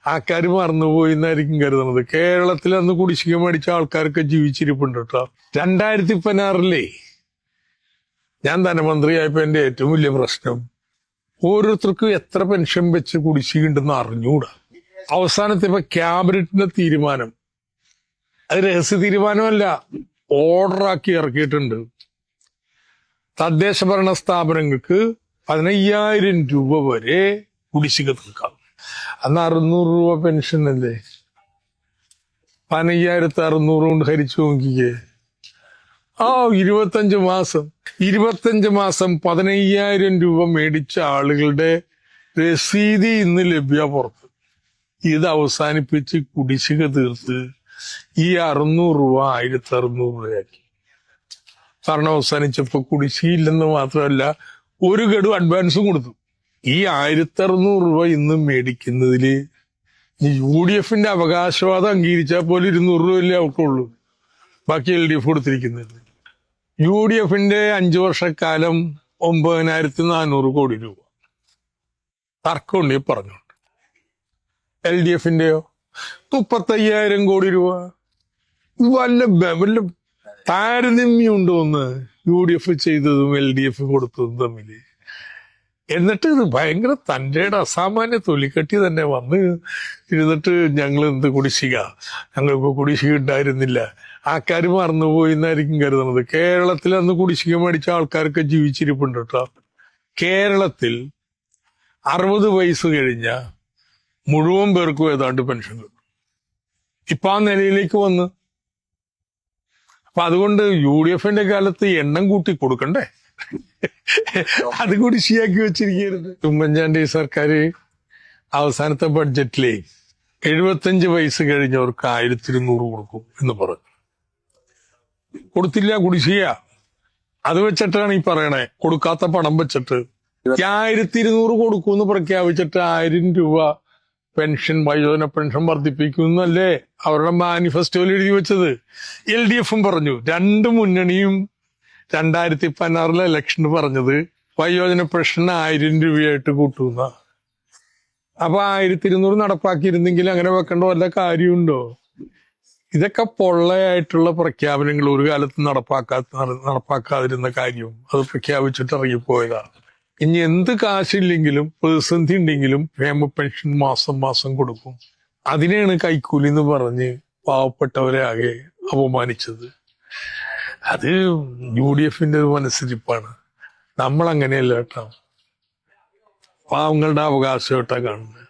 ആൾക്കാർ മറന്നുപോയി എന്നായിരിക്കും കരുതുന്നത്. കേരളത്തിൽ അന്ന് കുടിശ്ശിക മേടിച്ച ആൾക്കാരൊക്കെ ജീവിച്ചിരിപ്പുണ്ട് കേട്ടോ. 2016 ഞാൻ ധനമന്ത്രിയായപ്പോ എന്റെ ഏറ്റവും വലിയ പ്രശ്നം ഓരോരുത്തർക്കും എത്ര പെൻഷൻ വെച്ച് കുടിശ്ശിക ഉണ്ടെന്ന് അറിഞ്ഞുകൂടാ. അവസാനത്തെ ഇപ്പൊ ക്യാബിനറ്റിന്റെ തീരുമാനം, അത് രഹസ്യ തീരുമാനമല്ല, ഓർഡറാക്കി ഇറക്കിയിട്ടുണ്ട്. തദ്ദേശ ഭരണ സ്ഥാപനങ്ങൾക്ക് 15,000 രൂപ വരെ കുടിശ്ശിക തീർക്കാം. അന്ന് 600 രൂപ പെൻഷൻ അല്ലേ? 15,600 കൊണ്ട് ഹരിച്ചു നോക്കിക്കേ. 25 മാസം 15,000 രൂപ മേടിച്ച ആളുകളുടെ രസീതി ഇന്ന് ലഭ്യ പുറത്ത്. ഇത് അവസാനിപ്പിച്ച് കുടിശ്ശിക തീർത്ത് ഈ 600 രൂപ 1,600 രൂപയാക്കി. കാരണം അവസാനിച്ചപ്പോ കുടിശ്ശികയില്ലെന്ന് മാത്രമല്ല, ഒരു ഗഡു അഡ്വാൻസും കൊടുത്തു. ഈ 1,600 രൂപ ഇന്ന് മേടിക്കുന്നതില് UDF അവകാശവാദം അംഗീകരിച്ചാൽ പോലും 200 രൂപയല്ലേ അവർക്കുള്ളൂ. ബാക്കി LDF കൊടുത്തിരിക്കുന്നത്. UDF 5 വർഷക്കാലം 9,400 കോടി രൂപ തർക്കമുണ്ട് പറഞ്ഞുണ്ട്. LDF 35,000 കോടി രൂപ. വല്ല താരതമ്യം ഉണ്ടോന്ന് UDF ചെയ്തതും LDF കൊടുത്തതും തമ്മില്? എന്നിട്ട് ഇത് ഭയങ്കര തൻ്റെ അസാമാന്യ തൊലിക്കട്ടി തന്നെ വന്ന് ഇരുന്നിട്ട് ഞങ്ങൾ എന്ത് കുടിശ്ശിക, ഞങ്ങൾക്ക് കുടിശ്ശിക ഉണ്ടായിരുന്നില്ല, ആൾക്കാർ മറന്നുപോയി എന്നായിരിക്കും കരുതുന്നത്. കേരളത്തിൽ അന്ന് കുടിശ്ശിക മേടിച്ച ആൾക്കാരൊക്കെ ജീവിച്ചിരിപ്പുണ്ട് കേട്ടോ. കേരളത്തിൽ 60 വയസ്സ് കഴിഞ്ഞ മുഴുവൻ പേർക്കും ഏതാണ്ട് പെൻഷൻ കിട്ടും. ഇപ്പൊ ആ നിലയിലേക്ക് വന്ന്. അപ്പൊ അതുകൊണ്ട് UDF കാലത്ത് എണ്ണം കൂട്ടി കൊടുക്കണ്ടേ? അത് കുടിശ്ശിയാക്കി വെച്ചിരിക്കരുത്. ഉമ്മൻചാണ്ടി സർക്കാർ അവസാനത്തെ ബഡ്ജറ്റിലെ 75 വയസ്സ് കഴിഞ്ഞവർക്ക് 1,200 കൊടുക്കും എന്ന് പറഞ്ഞു. കൊടുത്തില്ല, കുടിശ്ശിക. അത് വെച്ചിട്ടാണ് ഈ പറയണേ, കൊടുക്കാത്ത പണം വെച്ചിട്ട് 1,200 കൊടുക്കുമെന്ന് പ്രഖ്യാപിച്ചിട്ട് 1,000 രൂപ പെൻഷൻ, വയോജന പെൻഷൻ വർദ്ധിപ്പിക്കുന്നല്ലേ അവരുടെ മാനിഫെസ്റ്റോയിൽ എഴുതി വെച്ചത്. LDF പറഞ്ഞു. രണ്ട് മുന്നണിയും 2016 ഇലക്ഷന് പറഞ്ഞത് വയോജന പെൻഷൻ 1,000 രൂപയായിട്ട് കൂട്ടുന്ന. അപ്പൊ 1,200 നടപ്പാക്കിയിരുന്നെങ്കിൽ അങ്ങനെ വെക്കേണ്ട വല്ല കാര്യമുണ്ടോ? ഇതൊക്കെ പൊള്ളയായിട്ടുള്ള പ്രഖ്യാപനങ്ങൾ. ഒരു കാലത്ത് നടപ്പാക്കാതിരുന്ന കാര്യം അത് പ്രഖ്യാപിച്ചിട്ട് ഇറങ്ങിപ്പോയതാണ്. ഇനി എന്ത് കാശില്ലെങ്കിലും പ്രതിസന്ധി ഉണ്ടെങ്കിലും ക്ഷേമ പെൻഷൻ മാസം മാസം കൊടുക്കും. അതിനെയാണ് കൈക്കൂലി എന്ന് പറഞ്ഞ് പാവപ്പെട്ടവരെ ആകെ അപമാനിച്ചത്. അത് UDF ഒരു മനസ്സിരിപ്പാണ്. നമ്മൾ അങ്ങനെയല്ല കേട്ടോ. പാവങ്ങളുടെ അവകാശമായിട്ടാ കാണുന്നത്.